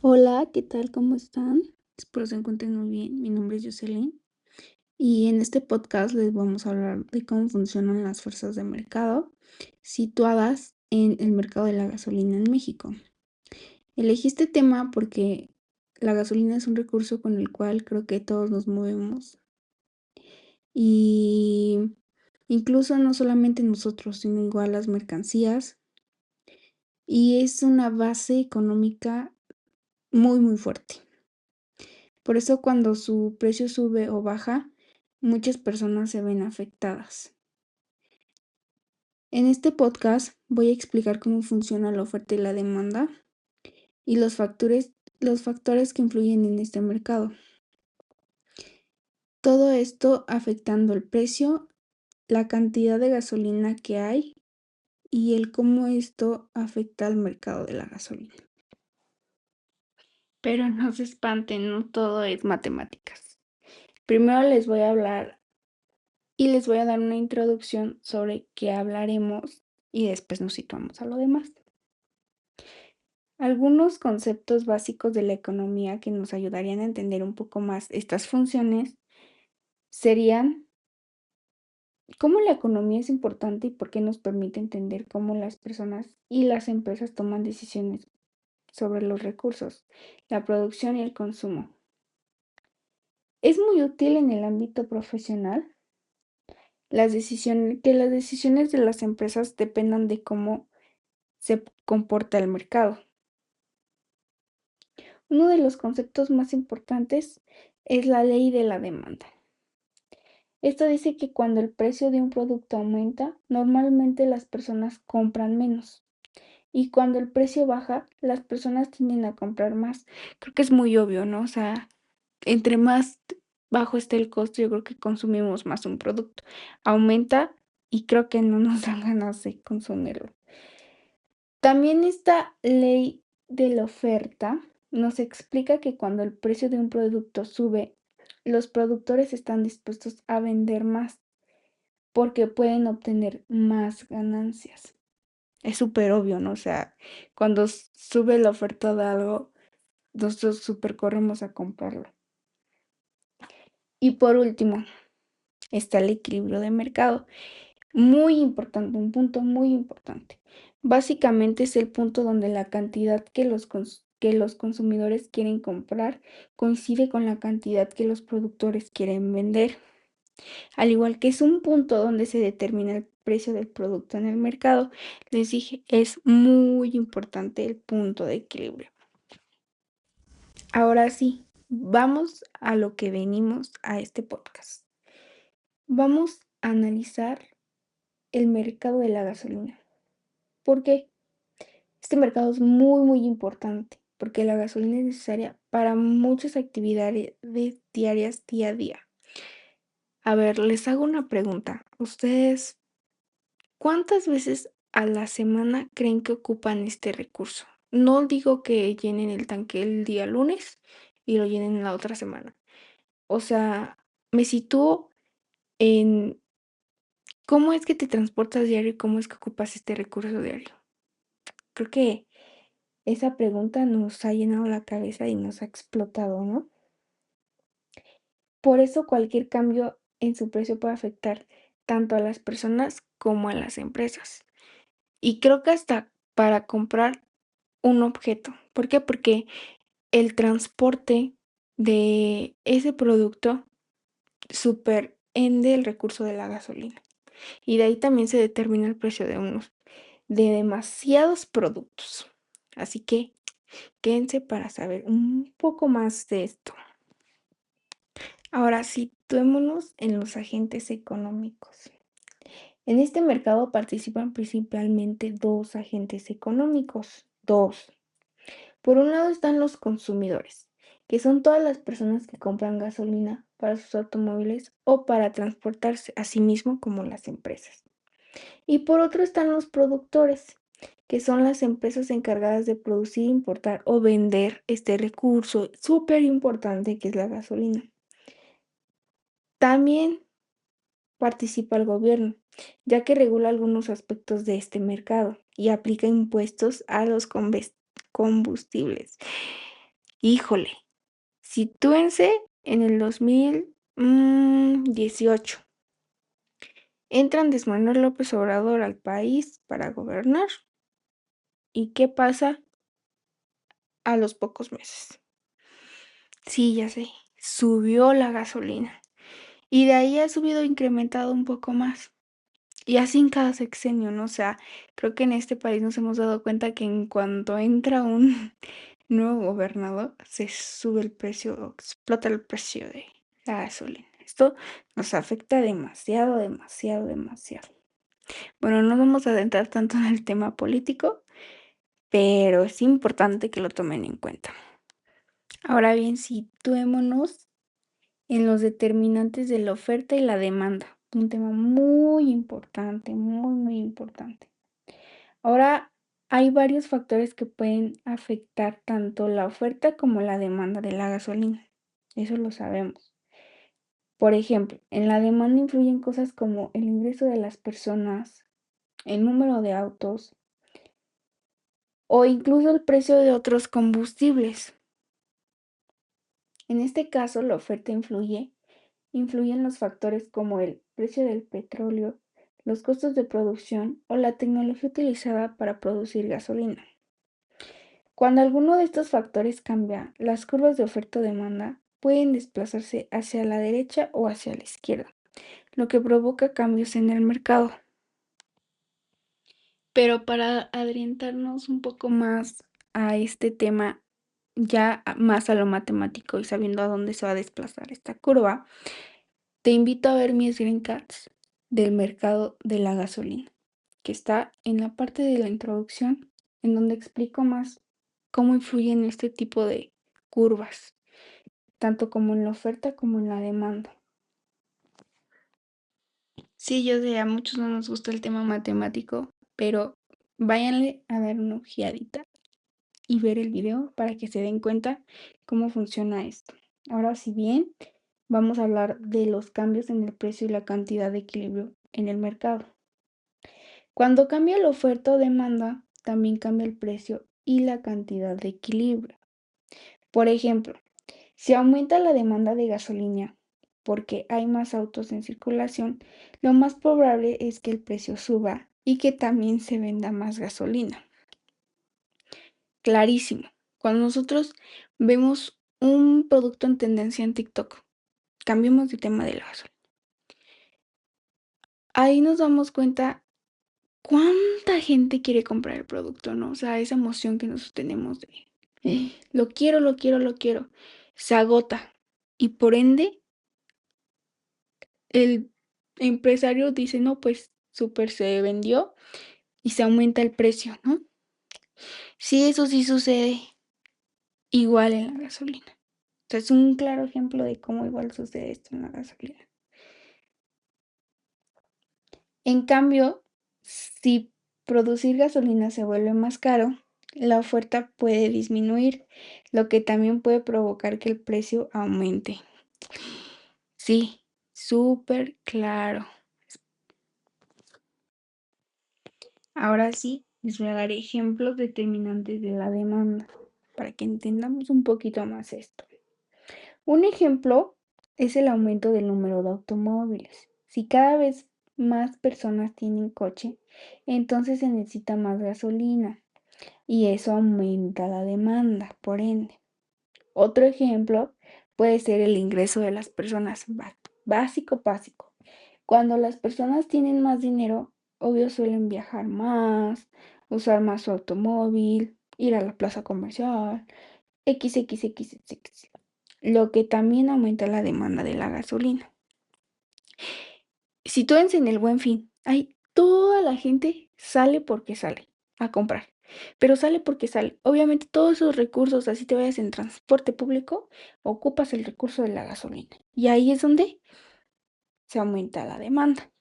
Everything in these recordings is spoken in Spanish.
Hola, ¿qué tal? ¿Cómo están? Espero se encuentren muy bien. Mi nombre es Jocelyn y en este podcast les vamos a hablar de cómo funcionan las fuerzas de mercado situadas en el mercado de la gasolina en México. Elegí este tema porque la gasolina es un recurso con el cual creo que todos nos movemos y incluso no solamente nosotros, sino igual las mercancías, y es una base económica muy fuerte. Por eso cuando su precio sube o baja, muchas personas se ven afectadas. En este podcast voy a explicar cómo funciona la oferta y la demanda y los factores que influyen en este mercado. Todo esto afectando el precio, la cantidad de gasolina que hay y el cómo esto afecta al mercado de la gasolina. Pero no se espanten, no todo es matemáticas. Primero les voy a hablar y les voy a dar una introducción sobre qué hablaremos y después nos situamos a lo demás. Algunos conceptos básicos de la economía que nos ayudarían a entender un poco más estas funciones serían cómo la economía es importante y por qué nos permite entender cómo las personas y las empresas toman decisiones sobre los recursos, la producción y el consumo. Es muy útil en el ámbito profesional que las decisiones de las empresas dependan de cómo se comporta el mercado. Uno de los conceptos más importantes es la ley de la demanda. Esto dice que cuando el precio de un producto aumenta, normalmente las personas compran menos. Y cuando el precio baja, las personas tienden a comprar más. Creo que es muy obvio, ¿no? O sea, entre más bajo esté el costo, yo creo que consumimos más un producto. Aumenta y creo que no nos dan ganas de consumirlo. También esta ley de la oferta nos explica que cuando el precio de un producto sube, los productores están dispuestos a vender más porque pueden obtener más ganancias. Es súper obvio, ¿no? O sea, cuando sube la oferta de algo, nosotros súper corremos a comprarlo. Y por último, está el equilibrio de mercado. Muy importante, un punto muy importante. Básicamente es el punto donde la cantidad que los consumidores quieren comprar coincide con la cantidad que los productores quieren vender. Al igual que es un punto donde se determina el precio del producto en el mercado, les dije, es muy importante el punto de equilibrio. Ahora sí, vamos a lo que venimos a este podcast. Vamos a analizar el mercado de la gasolina. ¿Por qué? Este mercado es muy importante porque la gasolina es necesaria para muchas actividades diarias día a día. A ver, les hago una pregunta. ¿Ustedes cuántas veces a la semana creen que ocupan este recurso? No digo que llenen el tanque el día lunes y lo llenen la otra semana. O sea, me sitúo en cómo es que te transportas diario y cómo es que ocupas este recurso diario. Creo que esa pregunta nos ha llenado la cabeza y nos ha explotado, ¿no? Por eso cualquier cambio en su precio puede afectar tanto a las personas como a las empresas. Y creo que hasta para comprar un objeto. ¿Por qué? Porque el transporte de ese producto superende el recurso de la gasolina. Y de ahí también se determina el precio de demasiados productos. Así que quédense para saber un poco más de esto. Ahora situémonos en los agentes económicos. En este mercado participan principalmente dos agentes económicos. Dos. Por un lado están los consumidores, que son todas las personas que compran gasolina para sus automóviles o para transportarse a sí mismo como las empresas. Y por otro están los productores, que son las empresas encargadas de producir, importar o vender este recurso súper importante que es la gasolina. También participa el gobierno, ya que regula algunos aspectos de este mercado y aplica impuestos a los combustibles. Híjole, sitúense en el 2018. Entra Andrés Manuel López Obrador al país para gobernar. ¿Y qué pasa a los pocos meses? Sí, ya sé, subió la gasolina. Y de ahí ha subido incrementado un poco más. Y así en cada sexenio, ¿no? O sea, creo que en este país nos hemos dado cuenta que en cuanto entra un nuevo gobernador, se sube el precio, explota el precio de la gasolina. Esto nos afecta demasiado, demasiado, demasiado. Bueno, no vamos a adentrar tanto en el tema político, pero es importante que lo tomen en cuenta. Ahora bien, situémonos en los determinantes de la oferta y la demanda. Un tema muy importante, muy, muy importante. Ahora, hay varios factores que pueden afectar tanto la oferta como la demanda de la gasolina. Eso lo sabemos. Por ejemplo, en la demanda influyen cosas como el ingreso de las personas, el número de autos o incluso el precio de otros combustibles. En este caso, la oferta influyen los factores como el precio del petróleo, los costos de producción o la tecnología utilizada para producir gasolina. Cuando alguno de estos factores cambia, las curvas de oferta-demanda pueden desplazarse hacia la derecha o hacia la izquierda, lo que provoca cambios en el mercado. Pero para adentrarnos un poco más a este tema, ya más a lo matemático y sabiendo a dónde se va a desplazar esta curva, te invito a ver mis screencasts del mercado de la gasolina, que está en la parte de la introducción, en donde explico más cómo influyen este tipo de curvas, tanto como en la oferta como en la demanda. Sí, yo sé, a muchos no nos gusta el tema matemático, pero váyanle a dar una ojeadita y ver el video para que se den cuenta cómo funciona esto. Ahora, si bien, vamos a hablar de los cambios en el precio y la cantidad de equilibrio en el mercado. Cuando cambia la oferta o demanda, también cambia el precio y la cantidad de equilibrio. Por ejemplo, si aumenta la demanda de gasolina porque hay más autos en circulación, lo más probable es que el precio suba y que también se venda más gasolina. Clarísimo. Cuando nosotros vemos un producto en tendencia en TikTok, cambiemos de tema de la gasolina. Ahí nos damos cuenta cuánta gente quiere comprar el producto, ¿no? O sea, esa emoción que nosotros tenemos de lo quiero, lo quiero, lo quiero, se agota. Y por ende, el empresario dice, no, pues súper se vendió y se aumenta el precio, ¿no? Sí, eso sí sucede igual en la gasolina. O sea, es un claro ejemplo de cómo igual sucede esto en la gasolina. En cambio, si producir gasolina se vuelve más caro, la oferta puede disminuir, lo que también puede provocar que el precio aumente. Sí, súper claro. Ahora sí, les voy a dar ejemplos determinantes de la demanda para que entendamos un poquito más esto. Un ejemplo es el aumento del número de automóviles. Si cada vez más personas tienen coche, entonces se necesita más gasolina y eso aumenta la demanda, por ende. Otro ejemplo puede ser el ingreso de las personas, básico, básico. Cuando las personas tienen más dinero, obvio suelen viajar más, usar más su automóvil, ir a la plaza comercial, XXXX, lo que también aumenta la demanda de la gasolina. Sitúense en el Buen Fin. Toda la gente sale porque sale a comprar, pero sale porque sale. Obviamente todos esos recursos, así te vayas en transporte público, ocupas el recurso de la gasolina. Y ahí es donde se aumenta la demanda.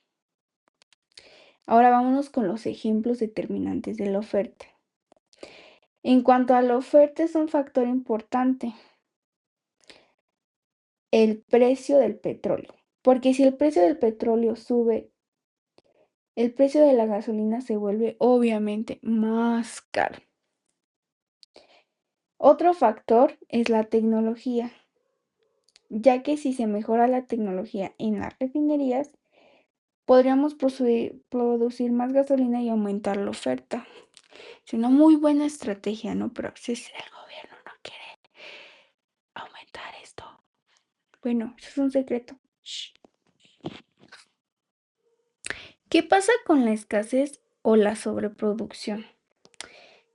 Ahora vámonos con los ejemplos determinantes de la oferta. En cuanto a la oferta, es un factor importante el precio del petróleo, porque si el precio del petróleo sube, el precio de la gasolina se vuelve obviamente más caro. Otro factor es la tecnología, ya que si se mejora la tecnología en las refinerías, podríamos producir más gasolina y aumentar la oferta. Es una muy buena estrategia, ¿no? Pero a veces el gobierno no quiere aumentar esto. Bueno, eso es un secreto. Shh. ¿Qué pasa con la escasez o la sobreproducción?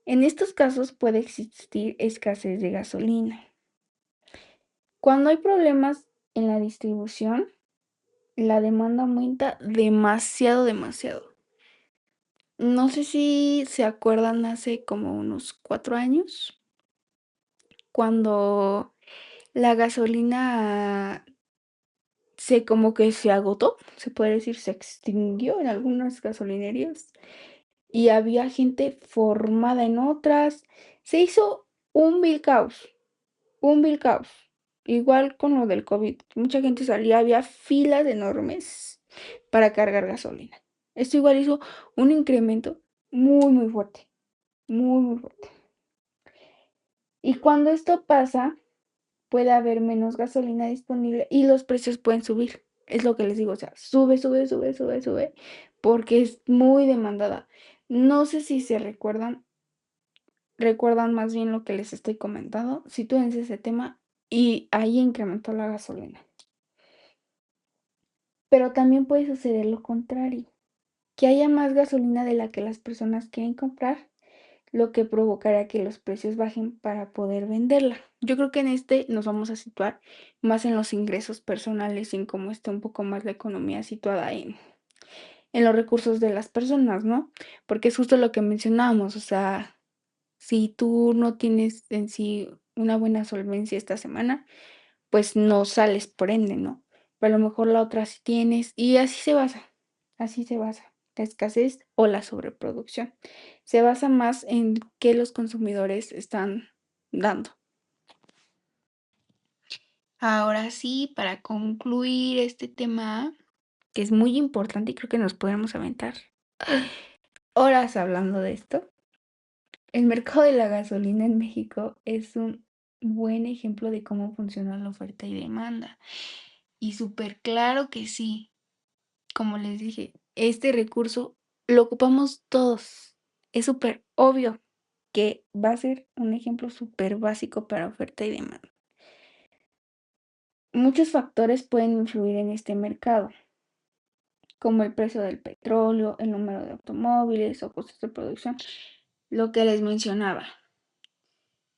En estos casos puede existir escasez de gasolina. Cuando hay problemas en la distribución, la demanda aumenta demasiado, demasiado. No sé si se acuerdan hace como unos 4 años, cuando la gasolina como que se agotó, se puede decir, se extinguió en algunas gasolinerías y había gente formada en otras. Se hizo un vil caos, un vil caos. Igual con lo del COVID, mucha gente salía, había filas enormes para cargar gasolina. Esto igual hizo un incremento muy, muy fuerte, muy, muy fuerte. Y cuando esto pasa, puede haber menos gasolina disponible y los precios pueden subir. Es lo que les digo, o sea, sube, sube, sube, sube, sube, porque es muy demandada. No sé si se recuerdan más bien lo que les estoy comentando, sitúense ese tema y ahí incrementó la gasolina. Pero también puede suceder lo contrario, que haya más gasolina de la que las personas quieren comprar, lo que provocará que los precios bajen para poder venderla. Yo creo que en este nos vamos a situar más en los ingresos personales, en cómo está un poco más la economía situada en los recursos de las personas, ¿no? Porque es justo lo que mencionábamos, o sea, si tú no tienes en sí una buena solvencia esta semana, pues no sales por ende, ¿no? Pero a lo mejor la otra sí tienes y así se basa la escasez o la sobreproducción. Se basa más en qué los consumidores están dando. Ahora sí, para concluir este tema, que es muy importante y creo que nos podemos aventar horas hablando de esto, el mercado de la gasolina en México es un buen ejemplo de cómo funciona la oferta y demanda. Y súper claro que sí, como les dije, este recurso lo ocupamos todos. Es súper obvio que va a ser un ejemplo súper básico para oferta y demanda. Muchos factores pueden influir en este mercado, como el precio del petróleo, el número de automóviles o costos de producción, lo que les mencionaba.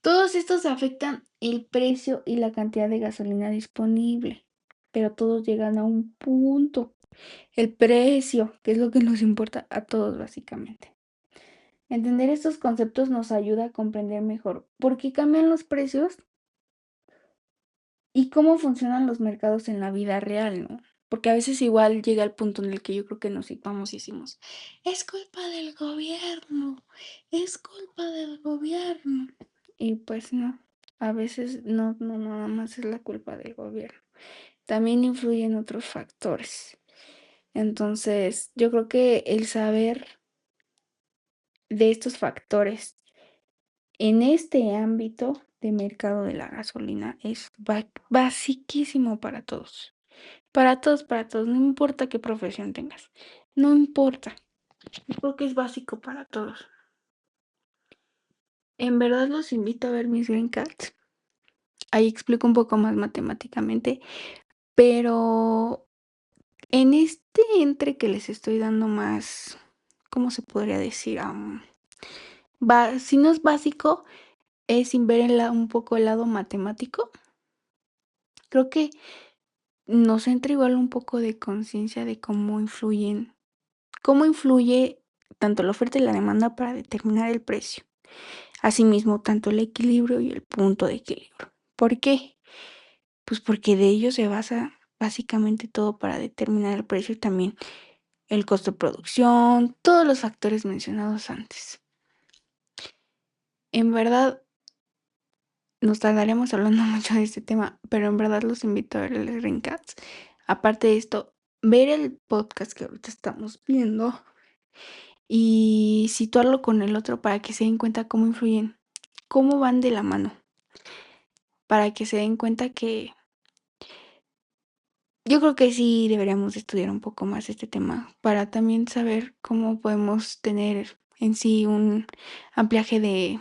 Todos estos afectan el precio y la cantidad de gasolina disponible, pero todos llegan a un punto, el precio, que es lo que nos importa a todos básicamente. Entender estos conceptos nos ayuda a comprender mejor por qué cambian los precios y cómo funcionan los mercados en la vida real, ¿no? Porque a veces igual llega el punto en el que yo creo que nos situamos y decimos, es culpa del gobierno, es culpa del gobierno. Y pues no, a veces no, no nada más es la culpa del gobierno. También influyen otros factores. Entonces, yo creo que el saber de estos factores en este ámbito de mercado de la gasolina es basiquísimo para todos. Para todos, para todos. No importa qué profesión tengas. No importa. Yo creo que es básico para todos. En verdad los invito a ver mis Green Cats. Ahí explico un poco más matemáticamente. Pero en este entre que les estoy dando más, ¿cómo se podría decir? Si no es básico, es sin ver un poco el lado matemático. Creo que nos entra igual un poco de conciencia de cómo influye tanto la oferta y la demanda para determinar el precio. Asimismo, tanto el equilibrio y el punto de equilibrio. ¿Por qué? Pues porque de ello se basa básicamente todo para determinar el precio y también el costo de producción, todos los factores mencionados antes. En verdad, nos tardaremos hablando mucho de este tema, pero en verdad los invito a ver el Ringcats. Aparte de esto, ver el podcast que ahorita estamos viendo y situarlo con el otro para que se den cuenta cómo influyen cómo van de la mano, para que se den cuenta que yo creo que sí deberíamos estudiar un poco más este tema para también saber cómo podemos tener en sí un ampliaje de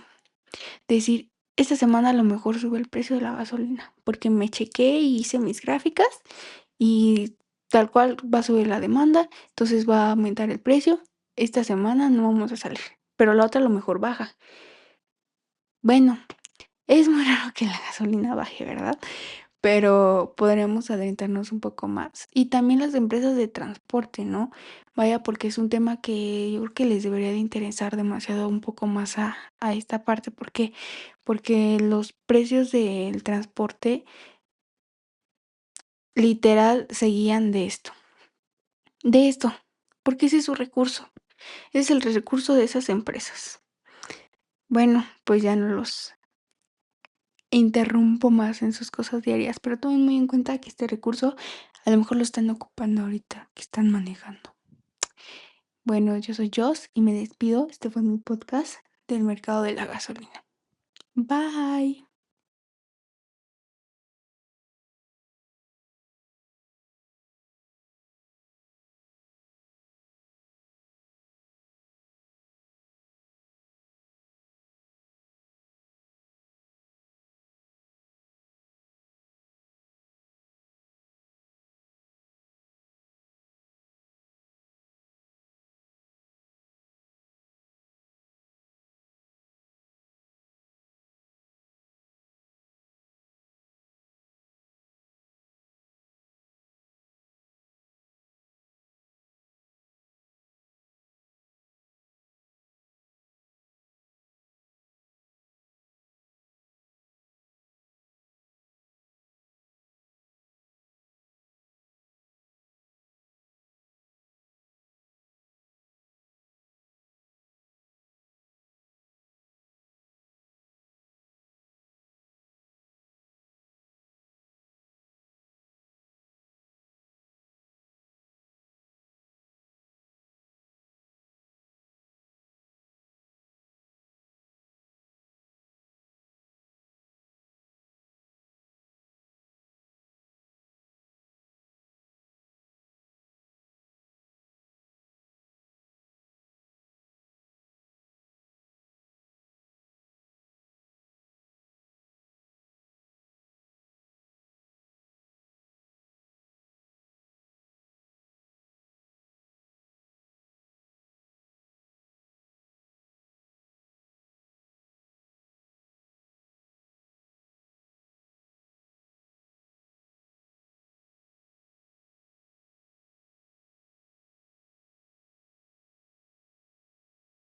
decir, esta semana a lo mejor sube el precio de la gasolina, porque me chequé y hice mis gráficas y tal cual va a subir la demanda, entonces va a aumentar el precio. Esta semana no vamos a salir, pero la otra a lo mejor baja. Bueno, es muy raro que la gasolina baje, ¿verdad? Pero podríamos adentrarnos un poco más. Y también las empresas de transporte, ¿no? Vaya, porque es un tema que yo creo que les debería de interesar demasiado un poco más a esta parte. ¿Por qué? Porque los precios del transporte literal seguían de esto, porque ese es su recurso, ese es el recurso de esas empresas. Bueno, pues ya no los interrumpo más en sus cosas diarias, pero tomen muy en cuenta que este recurso a lo mejor lo están ocupando ahorita, que están manejando. Bueno, yo soy Joss y me despido. Este fue mi podcast del mercado de la gasolina. Bye.